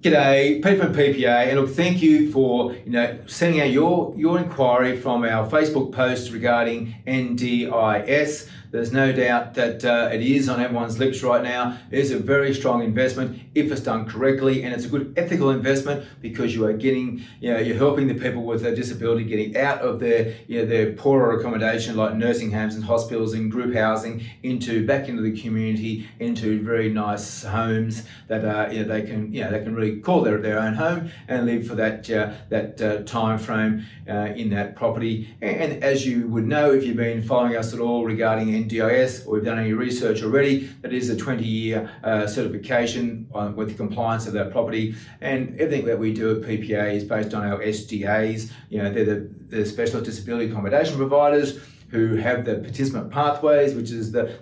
G'day, Pete from PPA, and look, thank you for sending out your inquiry from our Facebook post regarding NDIS. There's no doubt that it is on everyone's lips right now. It is a very strong investment if it's done correctly, and it's a good ethical investment because you are getting, you're helping the people with a disability getting out of their poorer accommodation like nursing homes and hospitals and group housing back into the community, into very nice homes that they can really call their own home and live for that time frame in that property. And as you would know, if you've been following us at all regarding NDIS, or we've done any research already, that is a 20-year certification with the compliance of that property, and everything that we do at PPA is based on our SDAs. They're the specialist disability accommodation providers who have the participant pathways, which is the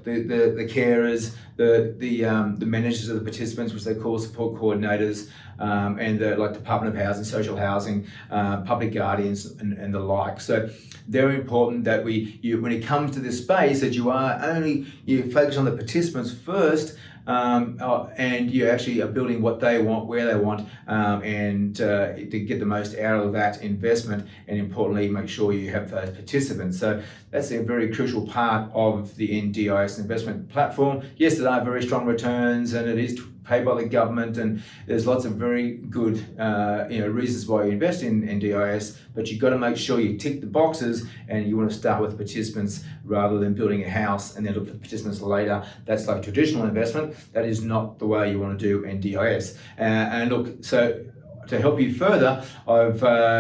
carers, the managers of the participants, which they call support coordinators, and the Department of Housing, Social Housing, public guardians, and the like. So very important that when it comes to this space, that you focus on the participants first, and you actually are building what they want, where they want, and to get the most out of that investment, and importantly, make sure you have those participants. So that's a very crucial part of the NDIS investment platform. Yes, there are very strong returns, and it is paid by the government, and there's lots of very good reasons why you invest in NDIS, but you've got to make sure you tick the boxes, and you want to start with participants rather than building a house and then look for the participants later. That's like traditional investment. That is not the way you want to do NDIS. And look, so to help you further,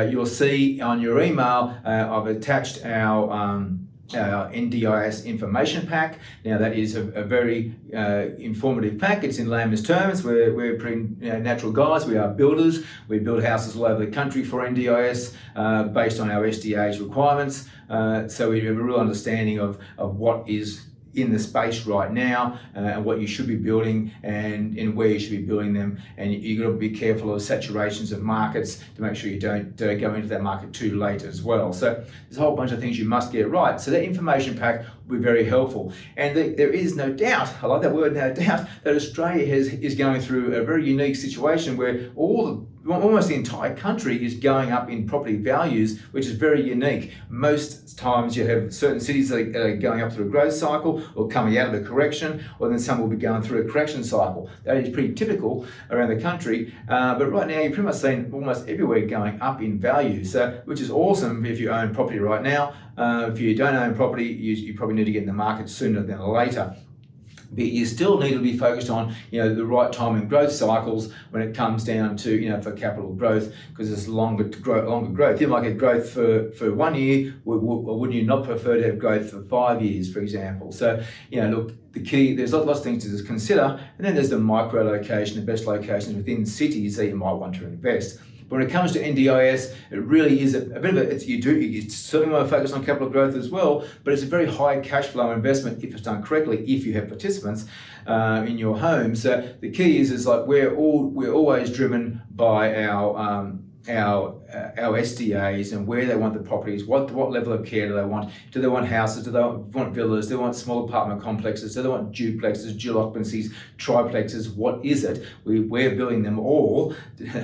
you'll see on your email, I've attached our NDIS information pack. Now that is a very informative pack. It's in layman's terms. We're pretty natural guys. We are builders. We build houses all over the country for NDIS based on our SDA's requirements. So we have a real understanding of what is in the space right now, and what you should be building, and where you should be building them. And you've got to be careful of saturations of markets to make sure you don't go into that market too late as well. So there's a whole bunch of things you must get right. So that information pack will be very helpful. And there is no doubt, I like that word, no doubt, that Australia is going through a very unique situation where almost the entire country is going up in property values, which is very unique. Most times you have certain cities that are going up through a growth cycle or coming out of the correction, or then some will be going through a correction cycle. That is pretty typical around the country. But right now you're pretty much seeing almost everywhere going up in value, which is awesome if you own property right now. If you don't own property, you probably need to get in the market sooner than later. But you still need to be focused on the right time in growth cycles when it comes down to for capital growth, because it's longer growth. You might get growth for 1 year, or wouldn't you not prefer to have growth for 5 years, for example? So look, the key, there's lots of things to consider, and then there's the micro location, the best locations within cities that you might want to invest. But when it comes to NDIS, it really is a bit of a, you certainly want to focus on capital growth as well, but it's a very high cash flow investment if it's done correctly, if you have participants in your home. So the key is like we're always driven by our SDAs and where they want the properties, what level of care do they want? Do they want houses? Do they want villas? Do they want small apartment complexes? Do they want duplexes, dual occupancies, triplexes? What is it? We're building them all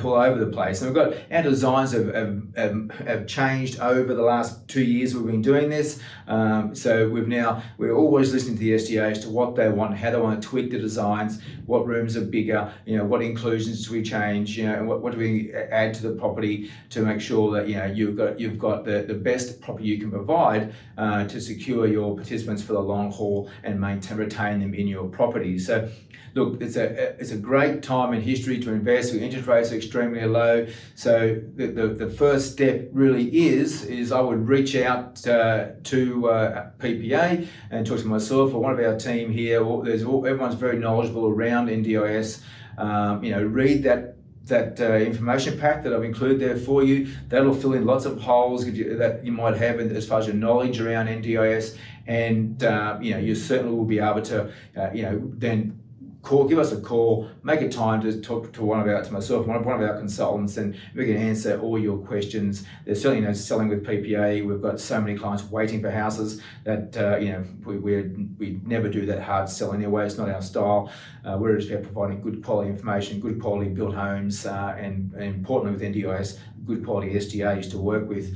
over the place. And we've got our designs have changed over the last 2 years we've been doing this. So we're always listening to the SDAs to what they want, how they want to tweak the designs, what rooms are bigger, what inclusions do we change, and what do we add to the property to make sure that you've got the best property you can provide to secure your participants for the long haul and retain them in your property. So look, it's a great time in history to invest. The interest rates are extremely low. So the first step really is I would reach out to PPA and talk to myself or one of our team here. Everyone's very knowledgeable around NDIS. Read that information pack that I've included there for you. That'll fill in lots of holes that you might have as far as your knowledge around NDIS, and you certainly will be able to then give us a call, make a time to talk to myself, one of our consultants, and we can answer all your questions. There's certainly selling with PPA. We've got so many clients waiting for houses that we never do that hard sell anyway. It's not our style. We're just about providing good quality information, good quality built homes, and importantly with NDIS, good quality SDAs to work with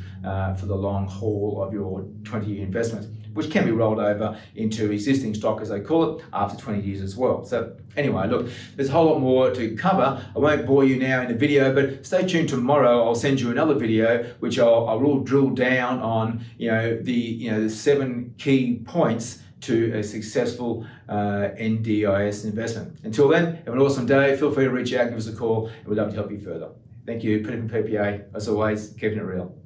for the long haul of your 20-year investment, which can be rolled over into existing stock, as they call it, after 20 years as well. So anyway, look, there's a whole lot more to cover. I won't bore you now in the video, but stay tuned tomorrow. I'll send you another video, which I will drill down on, the 7 key points to a successful NDIS investment. Until then, have an awesome day. Feel free to reach out, give us a call, and we'd love to help you further. Thank you, Peter from PPA. As always, keeping it real.